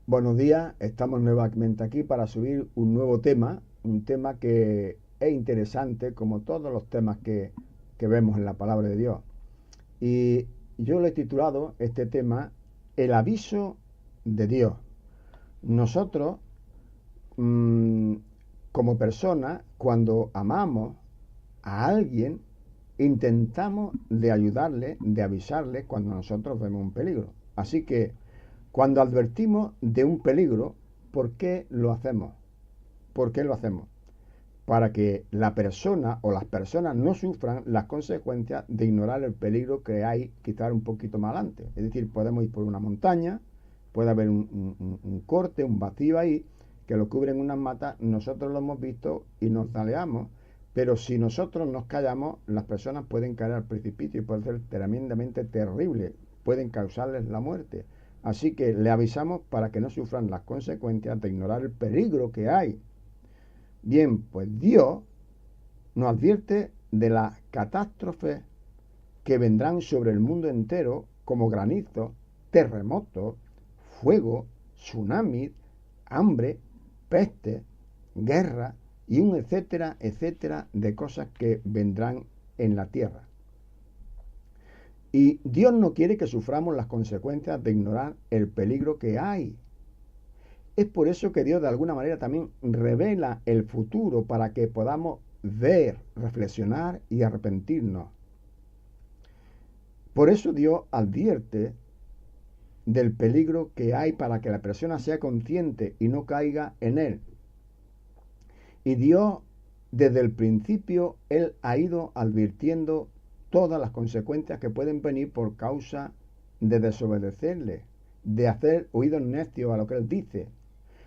Buenos días, estamos nuevamente aquí para subir un nuevo tema, un tema que es interesante como todos los temas que vemos en la palabra de Dios. Y yo le he titulado este tema El aviso de Dios. Nosotros, mm, como personas, cuando amamos a alguien, intentamos de ayudarle, de avisarle cuando nosotros vemos un peligro. Así que cuando advertimos de un peligro, ¿por qué lo hacemos? ¿Por qué lo hacemos? Para que la persona o las personas no sufran las consecuencias de ignorar el peligro que hay quizás un poquito más adelante. Es decir, podemos ir por una montaña, puede haber un corte, un vacío ahí, que lo cubren unas matas, nosotros lo hemos visto y nos taleamos, pero si nosotros nos callamos, las personas pueden caer al precipicio y puede ser tremendamente terrible, pueden causarles la muerte. Así que le avisamos para que no sufran las consecuencias de ignorar el peligro que hay. Bien, pues Dios nos advierte de las catástrofes que vendrán sobre el mundo entero, como granizo, terremotos, fuego, tsunamis, hambre, peste, guerra y un etcétera, etcétera de cosas que vendrán en la tierra. Y Dios no quiere que suframos las consecuencias de ignorar el peligro que hay. Es por eso que Dios de alguna manera también revela el futuro para que podamos ver, reflexionar y arrepentirnos. Por eso Dios advierte del peligro que hay para que la persona sea consciente y no caiga en él. Y Dios, desde el principio, Él ha ido advirtiendo todas las consecuencias que pueden venir por causa de desobedecerle, de hacer oídos necios a lo que Él dice.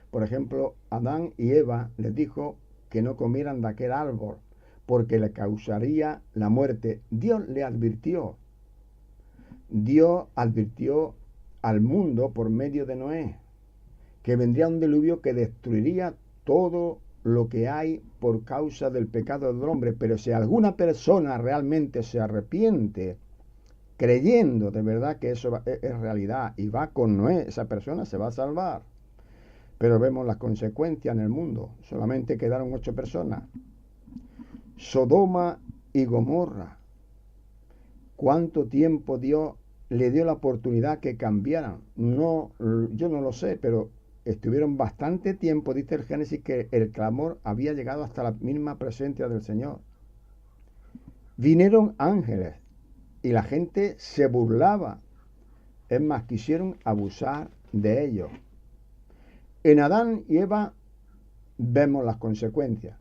Por ejemplo, Adán y Eva les dijo que no comieran de aquel árbol porque le causaría la muerte. Dios le advirtió. Dios advirtió al mundo por medio de Noé que vendría un diluvio que destruiría todo lo que hay por causa del pecado del hombre. Pero si alguna persona realmente se arrepiente, creyendo de verdad que eso es realidad y va con Noé, esa persona se va a salvar. Pero vemos las consecuencias en el mundo. Solamente quedaron 8 personas. Sodoma y Gomorra. ¿Cuánto tiempo Dios le dio la oportunidad que cambiaran? No, yo no lo sé, pero estuvieron bastante tiempo, dice el Génesis, que el clamor había llegado hasta la misma presencia del Señor. Vinieron ángeles y la gente se burlaba. Es más, quisieron abusar de ellos. En Adán y Eva vemos las consecuencias.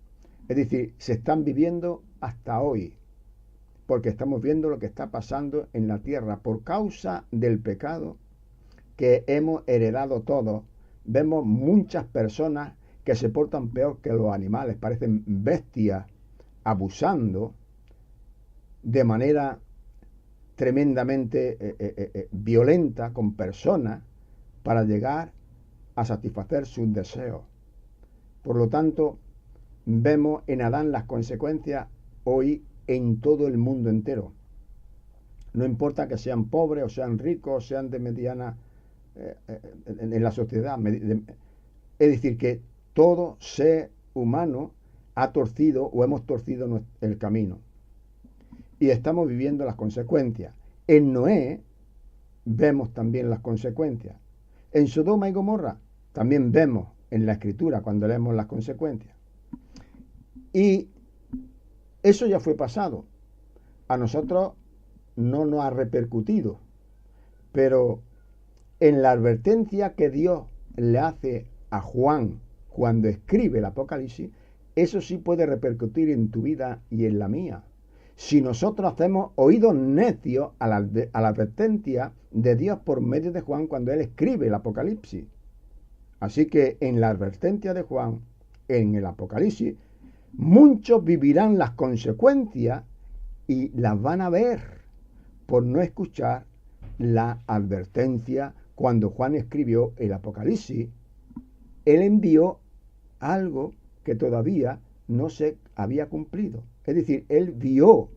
Es decir, se están viviendo hasta hoy, porque estamos viendo lo que está pasando en la tierra por causa del pecado que hemos heredado todos. Vemos muchas personas que se portan peor que los animales, parecen bestias, abusando de manera tremendamente violenta con personas para llegar a satisfacer sus deseos. Por lo tanto, vemos en Adán las consecuencias hoy en todo el mundo entero. No importa que sean pobres o sean ricos o sean de mediana en la sociedad. Es decir, que todo ser humano ha torcido o hemos torcido el camino. Y estamos viviendo las consecuencias. En Noé vemos también las consecuencias. En Sodoma y Gomorra también vemos en la Escritura cuando leemos las consecuencias. Y eso ya fue pasado. A nosotros no nos ha repercutido. Pero en la advertencia que Dios le hace a Juan cuando escribe el Apocalipsis, eso sí puede repercutir en tu vida y en la mía. Si nosotros hacemos oídos necios a la advertencia de Dios por medio de Juan cuando él escribe el Apocalipsis. Así que en la advertencia de Juan, en el Apocalipsis, muchos vivirán las consecuencias y las van a ver por no escuchar la advertencia. Cuando Juan escribió el Apocalipsis, él envió algo que todavía no se había cumplido. Es decir, él vio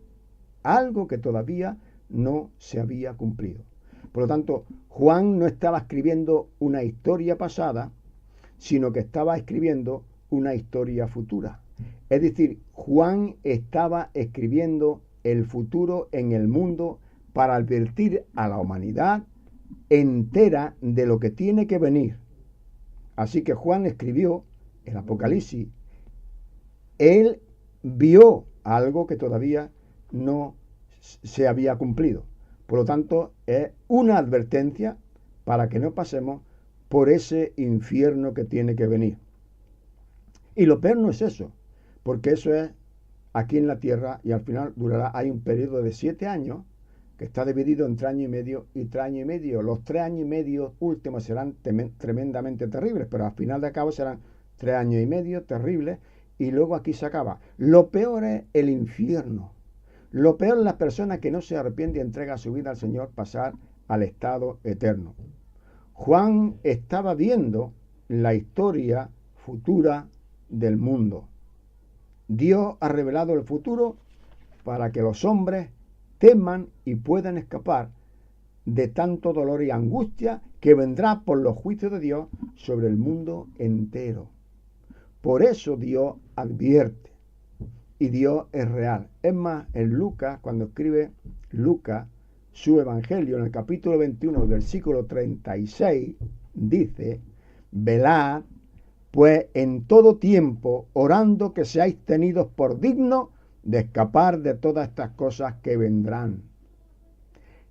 algo que todavía no se había cumplido. Por lo tanto, Juan no estaba escribiendo una historia pasada, sino que estaba escribiendo una historia futura. Es decir, Juan estaba escribiendo el futuro en el mundo para advertir a la humanidad entera de lo que tiene que venir. Así que Juan escribió el Apocalipsis. Él vio algo que todavía no se había cumplido. Por lo tanto, es una advertencia para que no pasemos por ese infierno que tiene que venir. Y lo peor no es eso, porque eso es aquí en la tierra y al final durará, hay un periodo de 7 años que está dividido entre año y medio y 3 años y medio. Los 3 años y medio últimos serán tremendamente terribles, pero al final de cabo serán 3 años y medio terribles y luego aquí se acaba. Lo peor es el infierno. Lo peor es las personas que no se arrepienten y entregan su vida al Señor pasar al estado eterno. Juan estaba viendo la historia futura del mundo. Dios ha revelado el futuro para que los hombres teman y puedan escapar de tanto dolor y angustia que vendrá por los juicios de Dios sobre el mundo entero. Por eso Dios advierte y Dios es real. Es más, en Lucas, cuando escribe Lucas su evangelio en el capítulo 21, versículo 36, dice: velad pues en todo tiempo, orando que seáis tenidos por dignos de escapar de todas estas cosas que vendrán.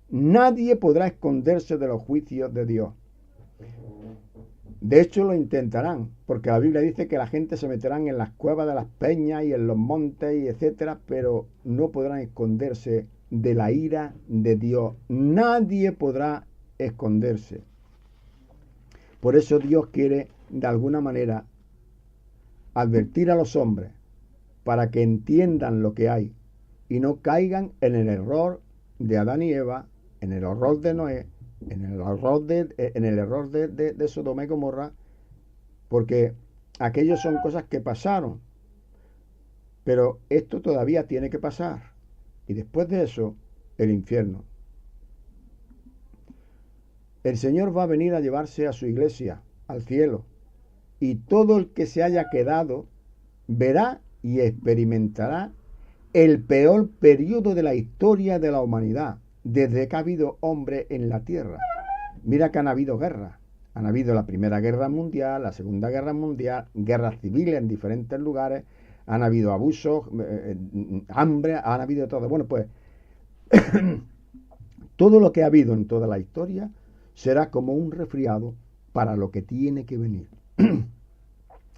Nadie podrá esconderse de los juicios de Dios. De hecho, lo intentarán, porque la Biblia dice que la gente se meterán en las cuevas de las peñas y en los montes y etcétera, pero no podrán esconderse de la ira de Dios. Nadie podrá esconderse. Por eso Dios quiere, de alguna manera, advertir a los hombres para que entiendan lo que hay y no caigan en el error de Adán y Eva, en el error de Noé, en el error de Sodoma y Gomorra, porque aquellos son cosas que pasaron, pero esto todavía tiene que pasar, y después de eso, el infierno. El Señor va a venir a llevarse a su iglesia al cielo, y todo el que se haya quedado verá y experimentará el peor periodo de la historia de la humanidad, desde que ha habido hombre en la tierra. Mira que han habido guerras. Han habido la Primera Guerra Mundial, la Segunda Guerra Mundial, guerras civiles en diferentes lugares, han habido abusos, hambre, han habido todo. Bueno, pues todo lo que ha habido en toda la historia será como un resfriado para lo que tiene que venir.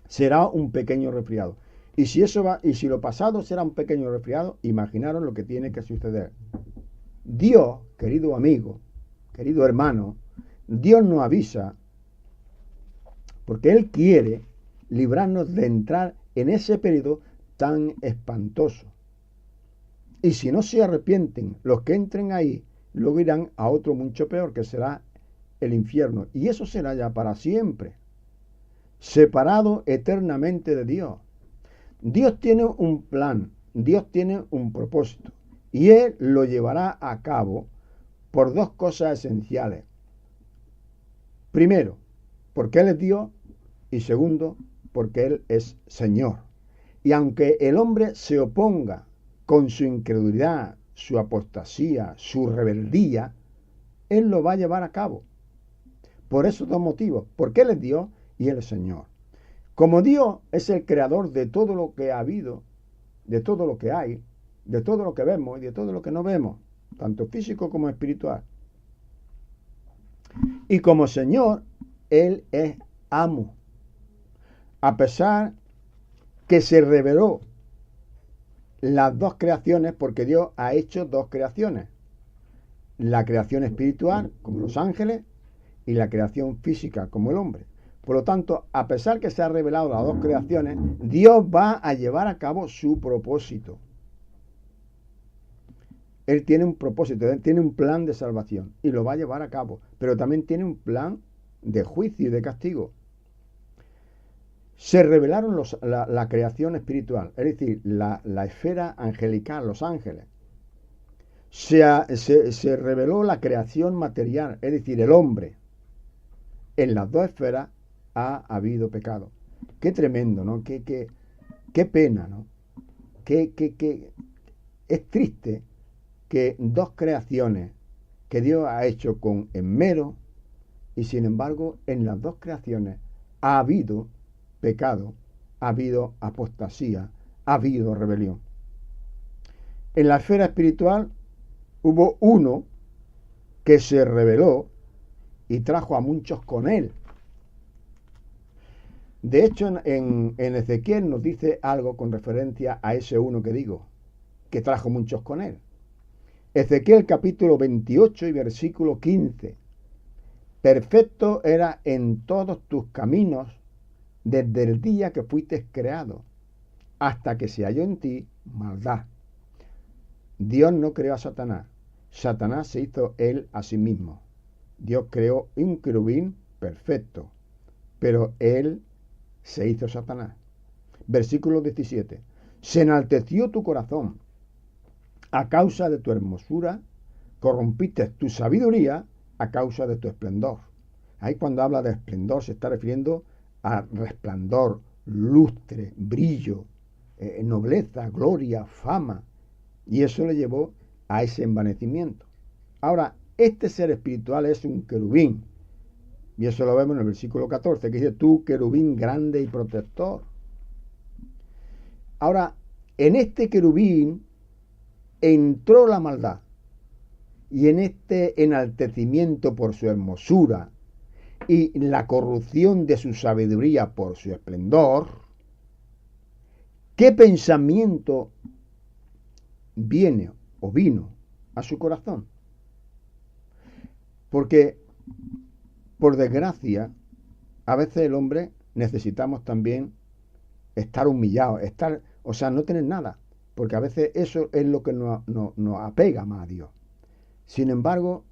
Será un pequeño resfriado. Y si eso va, y si lo pasado será un pequeño resfriado, imaginaros lo que tiene que suceder. Dios, querido amigo, querido hermano, Dios nos avisa porque Él quiere librarnos de entrar en ese periodo tan espantoso. Y si no se arrepienten, los que entren ahí, luego irán a otro mucho peor, que será el infierno. Y eso será ya para siempre, separado eternamente de Dios. Dios tiene un plan, Dios tiene un propósito, y Él lo llevará a cabo por dos cosas esenciales. Primero, porque Él es Dios, y segundo, porque Él es Señor. Y aunque el hombre se oponga con su incredulidad, su apostasía, su rebeldía, Él lo va a llevar a cabo. Por esos dos motivos, porque Él es Dios y Él es Señor. Como Dios es el creador de todo lo que ha habido, de todo lo que hay, de todo lo que vemos y de todo lo que no vemos, tanto físico como espiritual. Y como Señor, Él es amo. A pesar que se reveló las dos creaciones, porque Dios ha hecho dos creaciones. La creación espiritual, como los ángeles, y la creación física, como el hombre. Por lo tanto, a pesar que se han revelado las dos creaciones, Dios va a llevar a cabo su propósito. Él tiene un propósito, Él tiene un plan de salvación y lo va a llevar a cabo, pero también tiene un plan de juicio y de castigo. Se revelaron la creación espiritual, es decir, la esfera angelical, los ángeles. se reveló la creación material, es decir, el hombre. En las dos esferas ha habido pecado. Qué tremendo, ¿no? Qué pena, ¿no? Es triste que dos creaciones que Dios ha hecho con esmero, y sin embargo en las dos creaciones ha habido pecado, ha habido apostasía, ha habido rebelión. En la esfera espiritual hubo uno que se rebeló y trajo a muchos con él. De hecho, en Ezequiel nos dice algo con referencia a ese uno que digo, que trajo muchos con él. Ezequiel capítulo 28 y versículo 15. Perfecto era en todos tus caminos desde el día que fuiste creado, hasta que se halló en ti maldad. Dios no creó a Satanás. Satanás se hizo él a sí mismo. Dios creó un querubín perfecto, pero él se hizo Satanás. Versículo 17. Se enalteció tu corazón a causa de tu hermosura, corrompiste tu sabiduría a causa de tu esplendor. Ahí cuando habla de esplendor se está refiriendo a resplandor, lustre, brillo, nobleza, gloria, fama. Y eso le llevó a ese envanecimiento. Ahora, este ser espiritual es un querubín. Y eso lo vemos en el versículo 14, que dice, tú querubín grande y protector. Ahora, en este querubín entró la maldad. Y en este enaltecimiento por su hermosura y la corrupción de su sabiduría por su esplendor, ¿qué pensamiento viene o vino a su corazón? Porque, por desgracia, a veces el hombre necesitamos también estar humillado, no tener nada, porque a veces eso es lo que nos apega más a Dios. Sin embargo,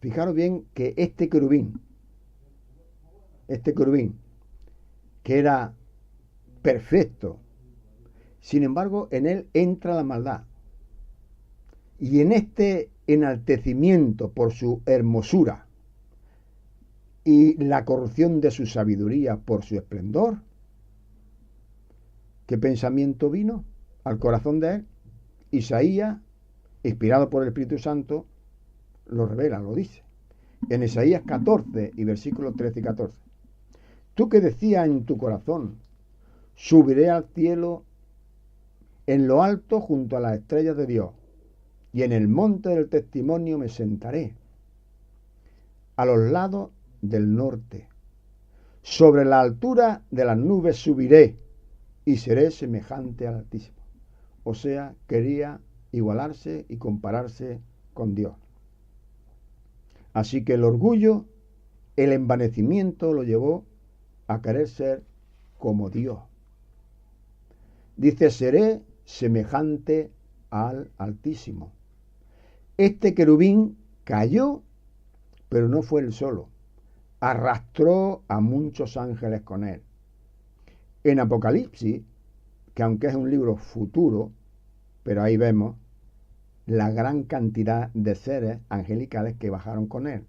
fijaros bien que este querubín, que era perfecto, sin embargo, en él entra la maldad. Y en este enaltecimiento por su hermosura y la corrupción de su sabiduría por su esplendor, ¿qué pensamiento vino al corazón de él? Isaías, inspirado por el Espíritu Santo, lo revela, lo dice. En Isaías 14 y versículos 13 y 14. Tú que decías en tu corazón, subiré al cielo en lo alto junto a las estrellas de Dios, y en el monte del testimonio me sentaré, a los lados del norte. Sobre la altura de las nubes subiré, y seré semejante al Altísimo. O sea, quería igualarse y compararse con Dios. Así que el orgullo, el envanecimiento lo llevó a querer ser como Dios. Dice, seré semejante al Altísimo. Este querubín cayó, pero no fue él solo. Arrastró a muchos ángeles con él. En Apocalipsis, que aunque es un libro futuro, pero ahí vemos la gran cantidad de seres angelicales que bajaron con él.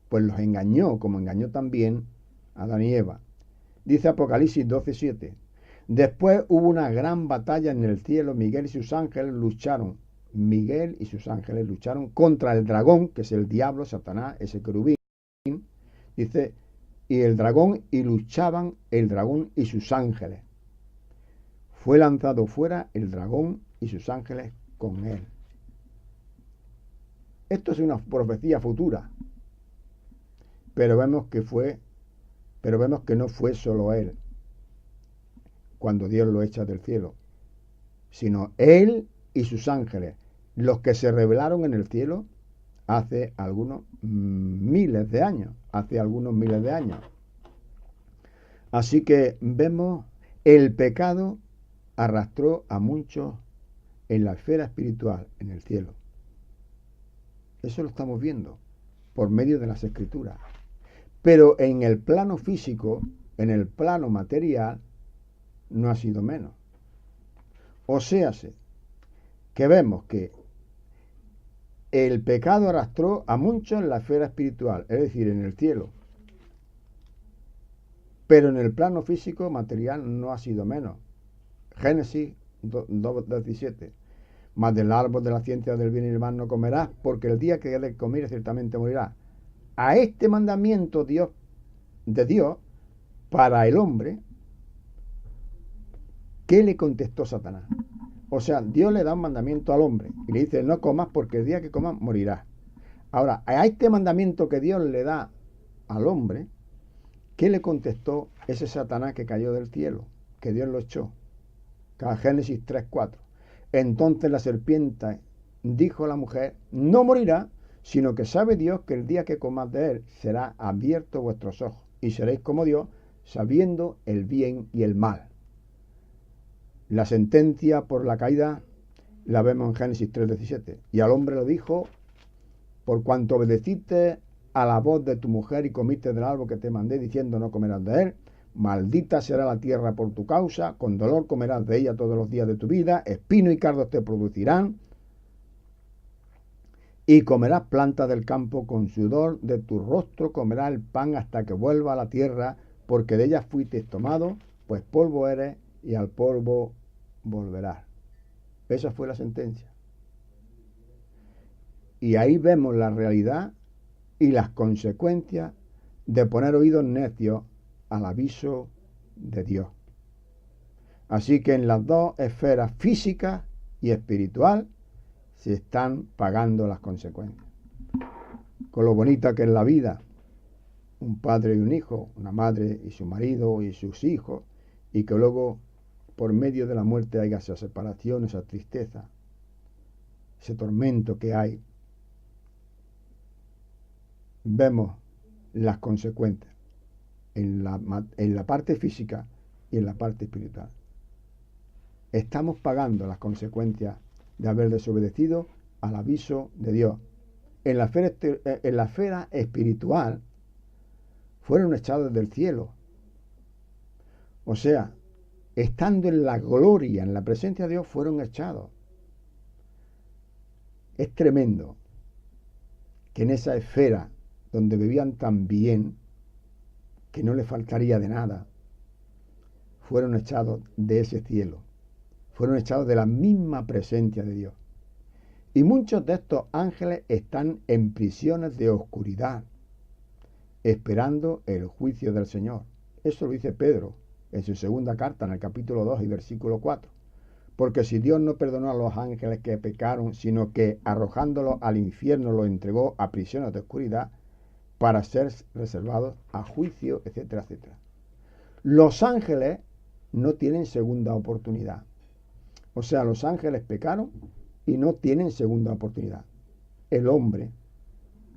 Pues los engañó, como engañó también a Adán y Eva. Dice Apocalipsis 12:7. Después hubo una gran batalla en el cielo. Miguel y sus ángeles lucharon contra el dragón, que es el diablo, Satanás, ese querubín. Dice, y el dragón, y luchaban el dragón y sus ángeles. Fue lanzado fuera el dragón y sus ángeles con él. Esto es una profecía futura. Pero vemos que no fue solo él cuando Dios lo echa del cielo, sino él y sus ángeles, los que se rebelaron en el cielo hace algunos miles de años. Así que vemos el pecado arrastró a muchos en la esfera espiritual, en el cielo. Eso lo estamos viendo por medio de las Escrituras. Pero en el plano físico, en el plano material, no ha sido menos. O sea, que vemos que el pecado arrastró a muchos en la esfera espiritual, es decir, en el cielo. Pero en el plano físico material no ha sido menos. Génesis 2:17. Mas del árbol de la ciencia del bien y del mal no comerás, porque el día que de comer ciertamente morirás. A este mandamiento de Dios para el hombre, ¿qué le contestó Satanás? O sea, Dios le da un mandamiento al hombre y le dice, no comas porque el día que comas morirás. Ahora, a este mandamiento que Dios le da al hombre, ¿qué le contestó ese Satanás que cayó del cielo? Que Dios lo echó. Génesis 3:4. Entonces la serpiente dijo a la mujer, no morirá, sino que sabe Dios que el día que comáis de él será abierto vuestros ojos y seréis como Dios, sabiendo el bien y el mal. La sentencia por la caída la vemos en Génesis 3:17. Y al hombre lo dijo, por cuanto obedeciste a la voz de tu mujer y comiste del árbol que te mandé diciendo no comerás de él, maldita será la tierra por tu causa, con dolor comerás de ella todos los días de tu vida, espino y cardos te producirán, y comerás plantas del campo, con sudor de tu rostro comerás el pan hasta que vuelva a la tierra, porque de ella fuiste tomado, pues polvo eres y al polvo volverás. Esa fue la sentencia. Y ahí vemos la realidad y las consecuencias de poner oídos necios al aviso de Dios. Así que en las dos esferas física y espiritual se están pagando las consecuencias. Con lo bonita que es la vida, un padre y un hijo, una madre y su marido y sus hijos, y que luego por medio de la muerte haya esa separación, esa tristeza, ese tormento que hay, vemos las consecuencias en la parte física y en la parte espiritual. Estamos pagando las consecuencias de haber desobedecido al aviso de Dios. En la esfera espiritual fueron echados del cielo. O sea, estando en la gloria, en la presencia de Dios, fueron echados. Es tremendo que en esa esfera donde vivían tan bien, que no les faltaría de nada, fueron echados de ese cielo. Fueron echados de la misma presencia de Dios. Y muchos de estos ángeles están en prisiones de oscuridad, esperando el juicio del Señor. Eso lo dice Pedro en su segunda carta, en el capítulo 2 y versículo 4. Porque si Dios no perdonó a los ángeles que pecaron, sino que arrojándolos al infierno los entregó a prisiones de oscuridad para ser reservados a juicio, etcétera, etcétera. Los ángeles no tienen segunda oportunidad. O sea, los ángeles pecaron y no tienen segunda oportunidad. El hombre,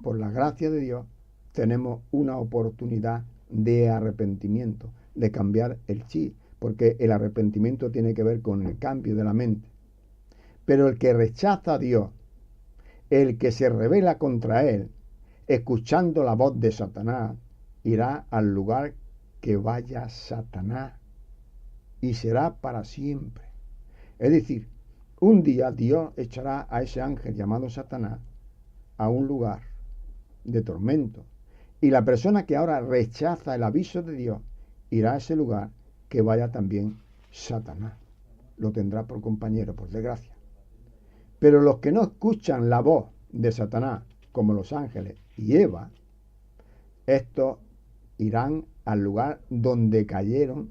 por la gracia de Dios, tenemos una oportunidad de arrepentimiento, de cambiar el chip, porque el arrepentimiento tiene que ver con el cambio de la mente. Pero el que rechaza a Dios, el que se rebela contra él, escuchando la voz de Satanás, irá al lugar que vaya Satanás y será para siempre. Es decir, un día Dios echará a ese ángel llamado Satanás a un lugar de tormento. Y la persona que ahora rechaza el aviso de Dios irá a ese lugar que vaya también Satanás. Lo tendrá por compañero, por desgracia. Pero los que no escuchan la voz de Satanás, como los ángeles y Eva, estos irán al lugar donde cayeron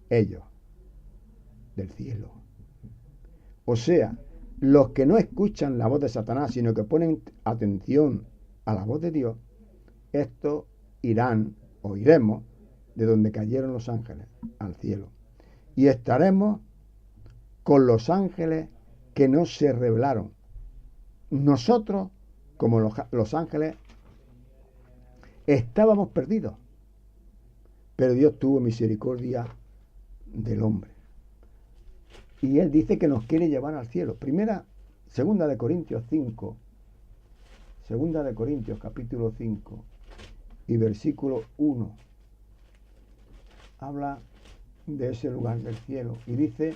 ellos, del cielo. O sea, los que no escuchan la voz de Satanás, sino que ponen atención a la voz de Dios, estos irán o iremos de donde cayeron los ángeles al cielo. Y estaremos con los ángeles que no se rebelaron. Nosotros, como los ángeles, estábamos perdidos. Pero Dios tuvo misericordia del hombre. Y Él dice que nos quiere llevar al cielo. Segunda de Corintios capítulo 5 y versículo 1. Habla de ese lugar del cielo. Y dice,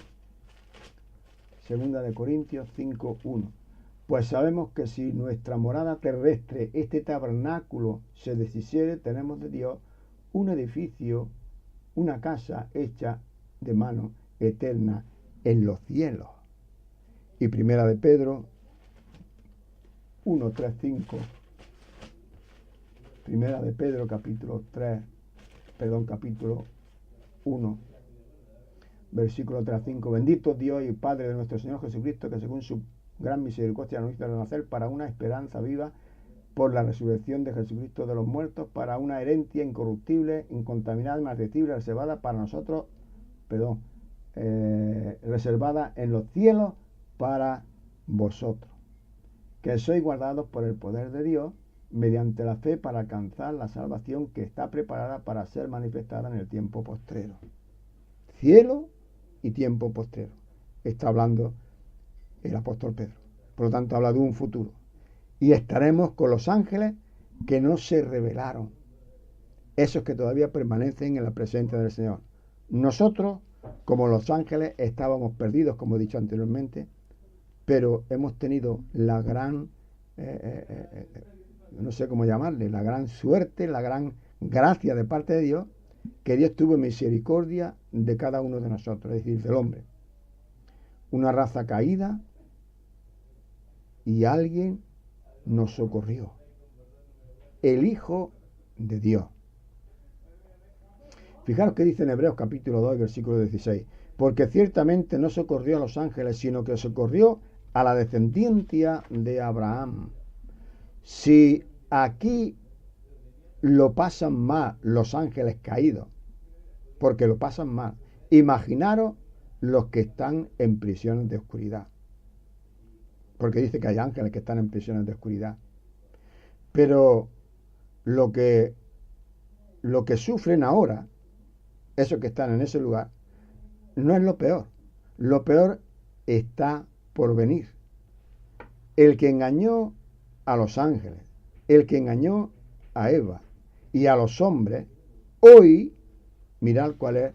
Segunda de Corintios 5:1. Pues sabemos que si nuestra morada terrestre, este tabernáculo, se deshiciere, tenemos de Dios un edificio, una casa hecha de mano eterna en los cielos. Y primera de Pedro 1, 3, 5. Primera de Pedro capítulo 1, versículo 3 a 5. Bendito Dios y Padre de nuestro Señor Jesucristo, que según su gran misericordia nos hizo renacer para una esperanza viva por la resurrección de Jesucristo de los muertos, para una herencia incorruptible, incontaminada, inmarcesible, reservada para nosotros, reservada en los cielos para vosotros, que sois guardados por el poder de Dios mediante la fe para alcanzar la salvación que está preparada para ser manifestada en el tiempo postrero. Cielo y tiempo postrero. Está hablando el apóstol Pedro. Por lo tanto, habla de un futuro. Y estaremos con los ángeles que no se rebelaron, esos que todavía permanecen en la presencia del Señor. Nosotros, como los ángeles, estábamos perdidos, como he dicho anteriormente, pero hemos tenido la gran, no sé cómo llamarle, la gran suerte, la gran gracia de parte de Dios, que Dios tuvo misericordia de cada uno de nosotros, es decir, del hombre. Una raza caída, y alguien nos socorrió. El Hijo de Dios. Fijaros que dice en Hebreos capítulo 2, versículo 16. Porque ciertamente no socorrió a los ángeles, sino que socorrió a la descendencia de Abraham. Si aquí lo pasan mal los ángeles caídos, porque lo pasan mal, imaginaros los que están en prisiones de oscuridad. Porque dice que hay ángeles que están en prisiones de oscuridad. Pero lo que sufren ahora, esos que están en ese lugar, no es lo peor. Lo peor está por venir. El que engañó a los ángeles, el que engañó a Eva y a los hombres, hoy, mirad cuál es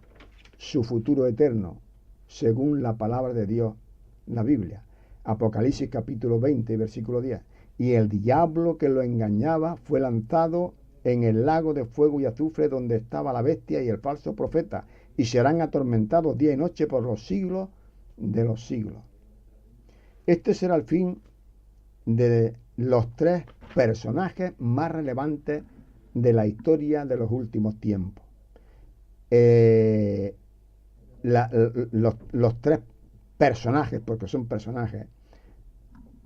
su futuro eterno, según la palabra de Dios, la Biblia. Apocalipsis capítulo 20, versículo 10. Y el diablo que lo engañaba fue lanzado en el lago de fuego y azufre donde estaba la bestia y el falso profeta, y serán atormentados día y noche por los siglos de los siglos. Este será el fin de los tres personajes más relevantes de la historia de los últimos tiempos. Los tres personajes, porque son personajes,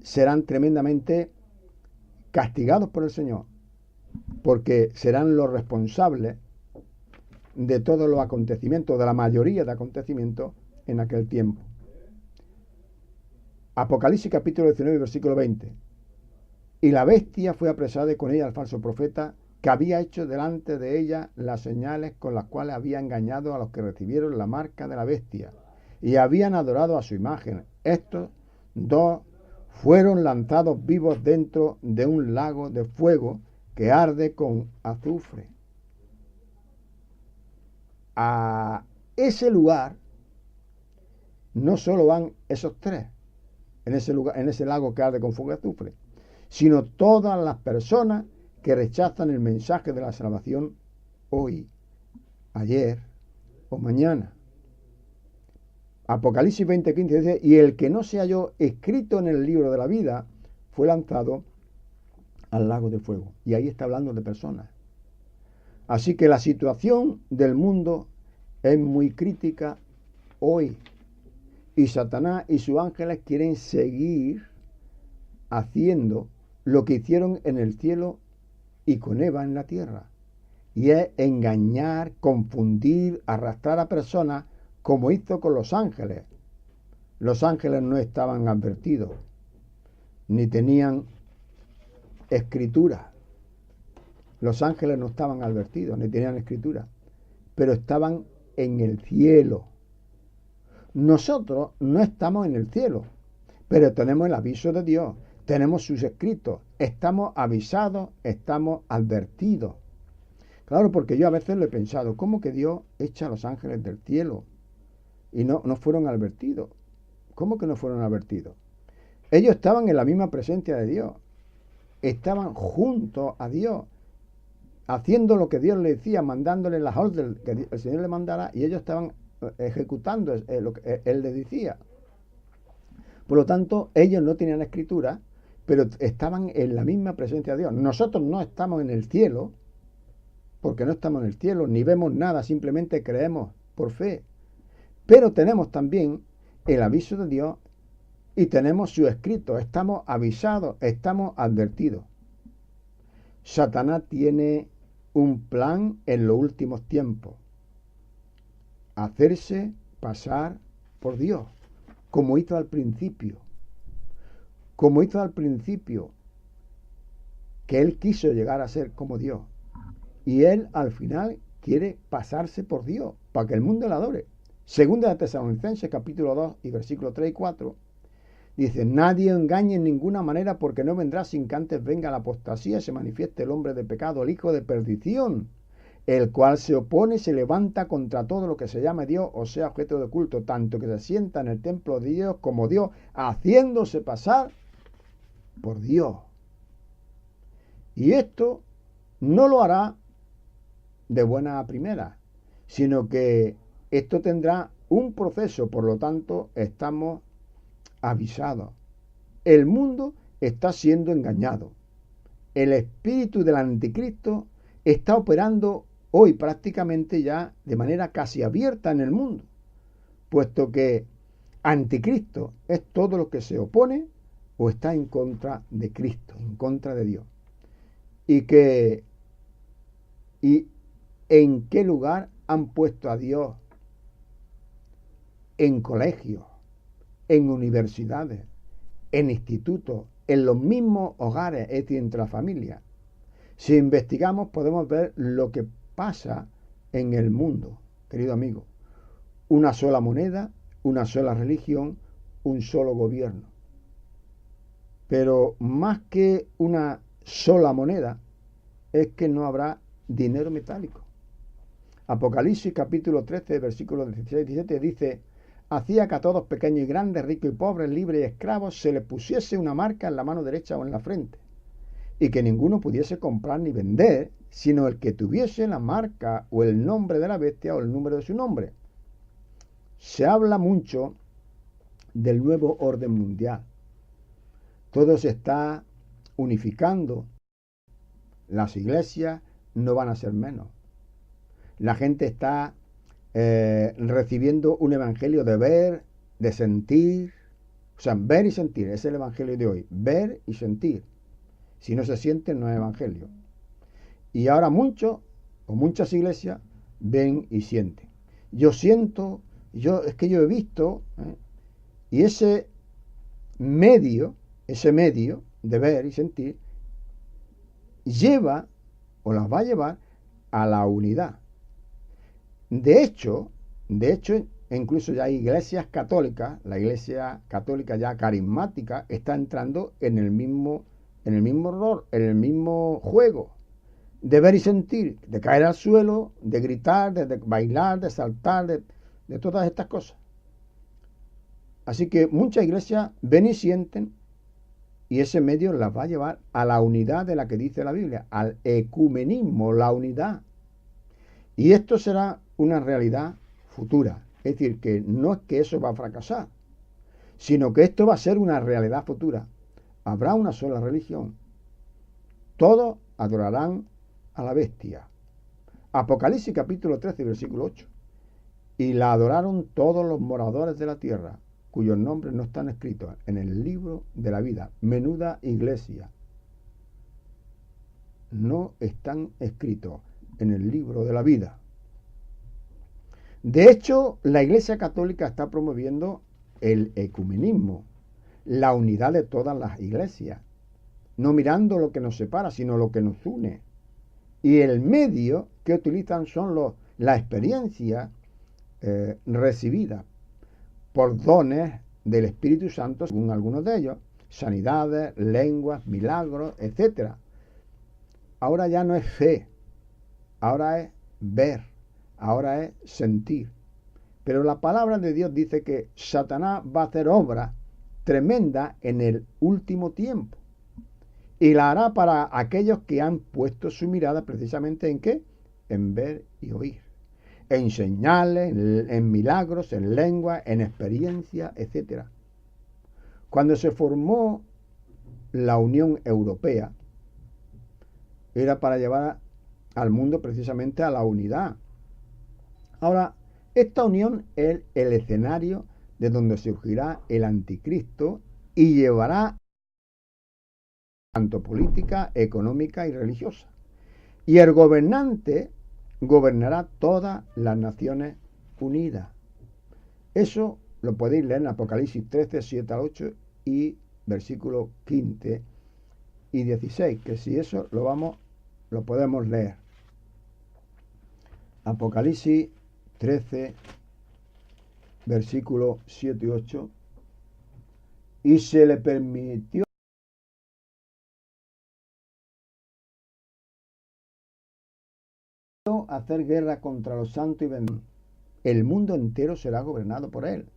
serán tremendamente castigados por el Señor, porque serán los responsables de todos los acontecimientos, de la mayoría de acontecimientos en aquel tiempo. Apocalipsis capítulo 19, versículo 20. Y la bestia fue apresada y con ella el falso profeta, que había hecho delante de ella las señales con las cuales había engañado a los que recibieron la marca de la bestia y habían adorado a su imagen. Estos dos fueron lanzados vivos dentro de un lago de fuego que arde con azufre. A ese lugar no solo van esos tres, en ese lago que arde con fuego y azufre, sino todas las personas que rechazan el mensaje de la salvación hoy, ayer o mañana. Apocalipsis 20:15 dice, y el que no se halló escrito en el libro de la vida fue lanzado al lago de fuego. Y ahí está hablando de personas. Así que la situación del mundo es muy crítica hoy. Y Satanás y sus ángeles quieren seguir haciendo lo que hicieron en el cielo y con Eva en la tierra. Y es engañar, confundir, arrastrar a personas como hizo con los ángeles. Los ángeles no estaban advertidos, ni tenían escritura. Los ángeles no estaban advertidos, ni tenían escritura, pero estaban en el cielo. Nosotros no estamos en el cielo, pero tenemos el aviso de Dios, tenemos sus escritos, estamos avisados, estamos advertidos. Claro, porque yo a veces lo he pensado, ¿cómo que Dios echa a los ángeles del cielo y no fueron advertidos? ¿Cómo que no fueron advertidos? Ellos estaban en la misma presencia de Dios. Estaban junto a Dios, haciendo lo que Dios les decía, mandándole las órdenes que el Señor le mandara, y ellos estaban ejecutando lo que Él les decía. Por lo tanto, ellos no tenían escritura, pero estaban en la misma presencia de Dios. Nosotros no estamos en el cielo, porque no estamos en el cielo, ni vemos nada, simplemente creemos por fe. Pero tenemos también el aviso de Dios y tenemos su escrito. Estamos avisados, estamos advertidos. Satanás tiene un plan en los últimos tiempos: hacerse pasar por Dios, como hizo al principio. Como hizo al principio, que él quiso llegar a ser como Dios. Y él al final quiere pasarse por Dios, para que el mundo le adore. Segunda de Tesalonicenses, capítulo 2 y versículos 3 y 4, dice: nadie engañe en ninguna manera, porque no vendrá sin que antes venga la apostasía y se manifieste el hombre de pecado, el hijo de perdición, el cual se opone y se levanta contra todo lo que se llame Dios o sea objeto de culto, tanto que se sienta en el templo de Dios como Dios, haciéndose pasar por Dios. Y esto no lo hará de buena a primera, sino que esto tendrá un proceso. Por lo tanto, estamos avisados. El mundo está siendo engañado. El espíritu del anticristo está operando hoy prácticamente ya de manera casi abierta en el mundo, puesto que anticristo es todo lo que se opone o está en contra de Cristo, en contra de Dios. ¿Y en qué lugar han puesto a Dios? En colegios, en universidades, en institutos, en los mismos hogares, es decir, entre la familia. Si investigamos, podemos ver lo que pasa en el mundo, querido amigo. Una sola moneda, una sola religión, un solo gobierno. Pero más que una sola moneda, es que no habrá dinero metálico. Apocalipsis capítulo 13, versículos 16 y 17 dice: hacía que a todos, pequeños y grandes, ricos y pobres, libres y esclavos, se les pusiese una marca en la mano derecha o en la frente, y que ninguno pudiese comprar ni vender, sino el que tuviese la marca o el nombre de la bestia o el número de su nombre. Se habla mucho del nuevo orden mundial. Todo se está unificando. Las iglesias no van a ser menos. La gente está recibiendo un evangelio de ver, de sentir. O sea, ver y sentir, es el evangelio de hoy. Ver y sentir. Si no se siente, no es evangelio. Y ahora muchos o muchas iglesias ven y sienten. Yo siento, es que yo he visto, y ese medio de ver y sentir lleva o las va a llevar a la unidad. De hecho, incluso ya hay iglesias católicas, la iglesia católica ya carismática está entrando en el mismo rol, en el mismo juego de ver y sentir, de caer al suelo, de gritar, de bailar, de saltar, de todas estas cosas. Así que muchas iglesias ven y sienten, y ese medio las va a llevar a la unidad de la que dice la Biblia, al ecumenismo, la unidad. Y esto será una realidad futura. Es decir, que no es que eso va a fracasar, sino que esto va a ser una realidad futura. Habrá una sola religión. Todos adorarán a la bestia. Apocalipsis capítulo 13, versículo 8. Y la adoraron todos los moradores de la tierra, cuyos nombres no están escritos en el libro de la vida. Menuda iglesia. No están escritos en el libro de la vida. De hecho, la Iglesia Católica está promoviendo el ecumenismo, la unidad de todas las iglesias, no mirando lo que nos separa, sino lo que nos une. Y el medio que utilizan son la experiencia recibida por dones del Espíritu Santo, según algunos de ellos, sanidades, lenguas, milagros, etc. Ahora ya no es fe, ahora es ver, ahora es sentir. Pero la palabra de Dios dice que Satanás va a hacer obra tremenda en el último tiempo. Y la hará para aquellos que han puesto su mirada precisamente en ¿qué? En ver y oír. En señales, en milagros, en lengua, en experiencia, etc. Cuando se formó la Unión Europea, era para llevar al mundo precisamente a la unidad. Ahora, esta unión es el escenario de donde surgirá el anticristo y llevará tanto política, económica y religiosa. Y el gobernante gobernará todas las naciones unidas. Eso lo podéis leer en Apocalipsis 13, 7 al 8 y versículos 15 y 16, que si eso lo podemos leer. Apocalipsis 13, versículos 7 y 8. Y se le permitió hacer guerra contra los santos y benditos. El mundo entero será gobernado por él.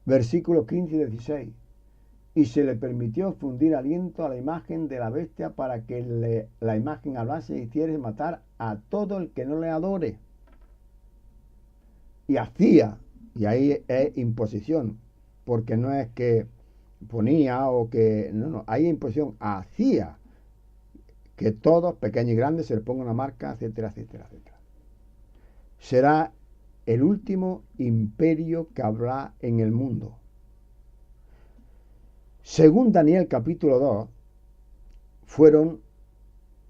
Versículos 15 y 16. Y se le permitió fundir aliento a la imagen de la bestia para que la imagen hablase y hiciera matar a todo el que no le adore. Y hacía, y ahí es imposición, porque no es que ponía o que, no, ahí es imposición, hacía que todos, pequeños y grandes, se le ponga una marca, etcétera, etcétera, etcétera. Será el último imperio que habrá en el mundo. Según Daniel capítulo 2, fueron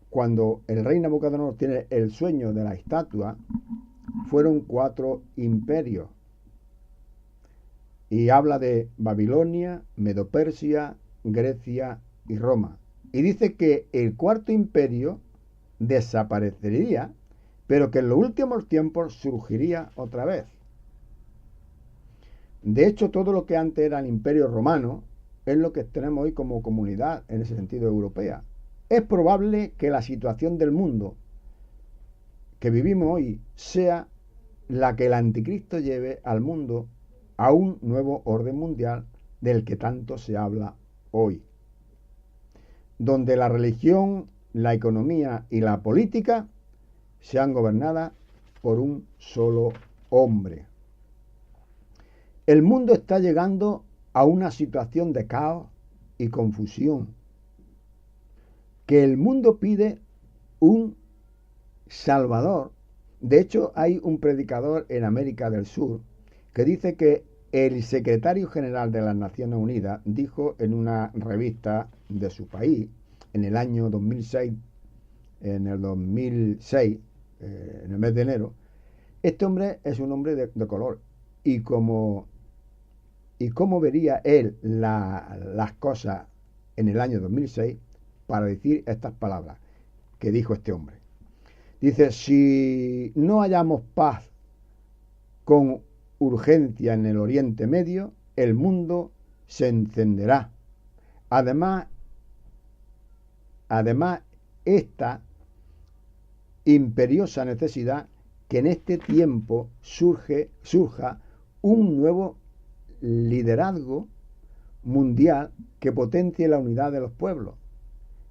cuando el rey Nabucodonosor tiene el sueño de la estatua, fueron 4 imperios. Y habla de Babilonia, Medo-Persia, Grecia y Roma. Y dice que el 4º imperio desaparecería, pero que en los últimos tiempos surgiría otra vez. De hecho, todo lo que antes era el imperio romano es lo que tenemos hoy como comunidad, en ese sentido europea. Es probable que la situación del mundo que vivimos hoy sea la que el anticristo lleve al mundo a un nuevo orden mundial del que tanto se habla hoy, donde la religión, la economía y la política sean gobernadas por un solo hombre. El mundo está llegando a una situación de caos y confusión, que el mundo pide un Salvador. De hecho, hay un predicador en América del Sur que dice que el secretario general de las Naciones Unidas dijo en una revista de su país, en el año 2006, en el mes de enero, este hombre es un hombre de color y cómo vería él las cosas en el año 2006 para decir estas palabras que dijo este hombre. Dice, si no hallamos paz con urgencia en el Oriente Medio, el mundo se encenderá. Además, esta imperiosa necesidad que en este tiempo surja un nuevo liderazgo mundial que potencie la unidad de los pueblos,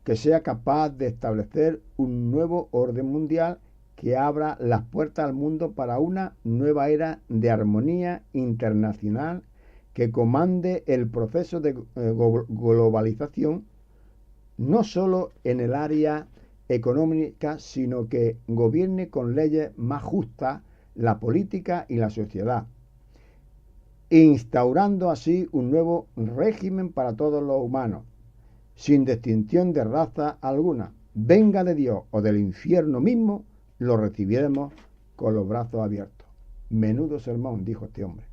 que sea capaz de establecer un nuevo orden mundial que abra las puertas al mundo para una nueva era de armonía internacional que comande el proceso de globalización no solo en el área económica, sino que gobierne con leyes más justas la política y la sociedad, instaurando así un nuevo régimen para todos los humanos, sin distinción de raza alguna. Venga de Dios o del infierno mismo, lo recibiremos con los brazos abiertos. Menudo sermón, dijo este hombre.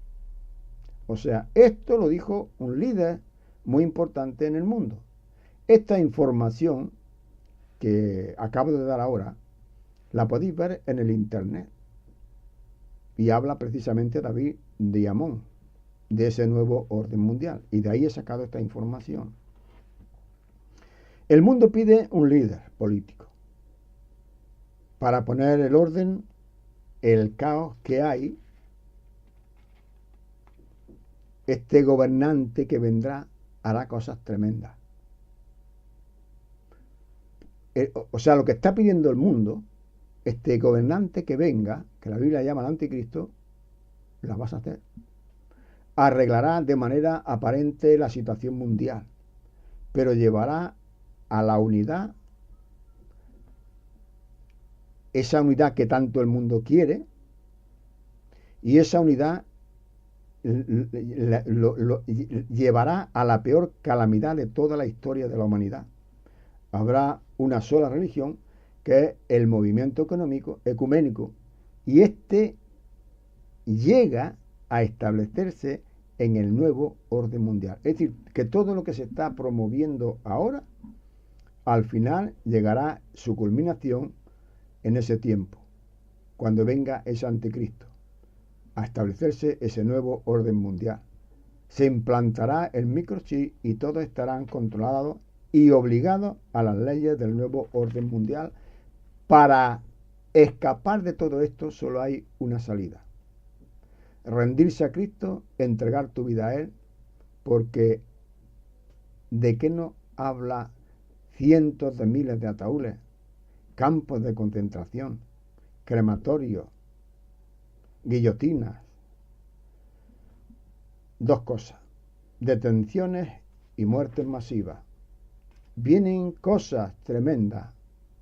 O sea, esto lo dijo un líder muy importante en el mundo. Esta información que acabo de dar ahora, la podéis ver en el internet. Y habla precisamente David Diamond de ese nuevo orden mundial. Y de ahí he sacado esta información. El mundo pide un líder político para poner el orden, el caos que hay este gobernante que vendrá hará cosas tremendas. O sea, lo que está pidiendo el mundo, este gobernante que venga, que la Biblia llama el anticristo, las vas a hacer. Arreglará de manera aparente la situación mundial, pero llevará a la unidad, esa unidad que tanto el mundo quiere, y esa unidad llevará a la peor calamidad de toda la historia de la humanidad. Habrá una sola religión, que es el movimiento ecuménico, y este llega a establecerse en el nuevo orden mundial. Es decir, que todo lo que se está promoviendo ahora, al final llegará su culminación en ese tiempo, cuando venga ese anticristo, a establecerse ese nuevo orden mundial. Se implantará el microchip y todos estarán controlados y obligados a las leyes del nuevo orden mundial. Para escapar de todo esto solo hay una salida: rendirse a Cristo, entregar tu vida a Él, porque ¿de qué nos habla cientos de miles de ataúdes, campos de concentración, crematorios, guillotinas? Dos cosas: detenciones y muertes masivas. Vienen cosas tremendas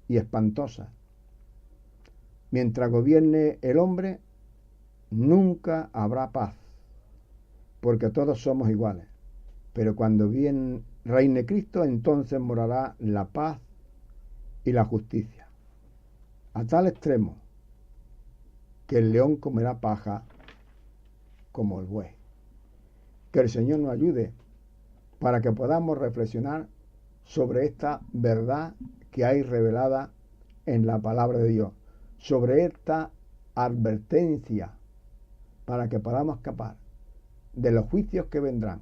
y espantosas. Mientras gobierne el hombre, nunca habrá paz, porque todos somos iguales. Pero cuando reine Cristo, entonces morará la paz y la justicia, a tal extremo que el león comerá paja como el buey. Que el Señor nos ayude para que podamos reflexionar sobre esta verdad que hay revelada en la palabra de Dios, sobre esta advertencia, para que podamos escapar de los juicios que vendrán,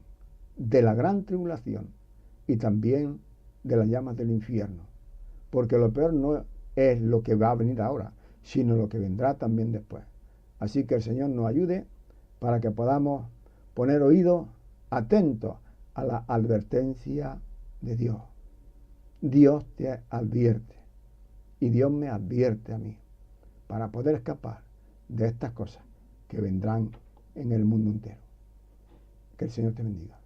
de la gran tribulación y también de las llamas del infierno. Porque lo peor no es lo que va a venir ahora, sino lo que vendrá también después. Así que el Señor nos ayude para que podamos poner oídos atentos a la advertencia de Dios. Dios te advierte y Dios me advierte a mí para poder escapar de estas cosas que vendrán en el mundo entero. Que el Señor te bendiga.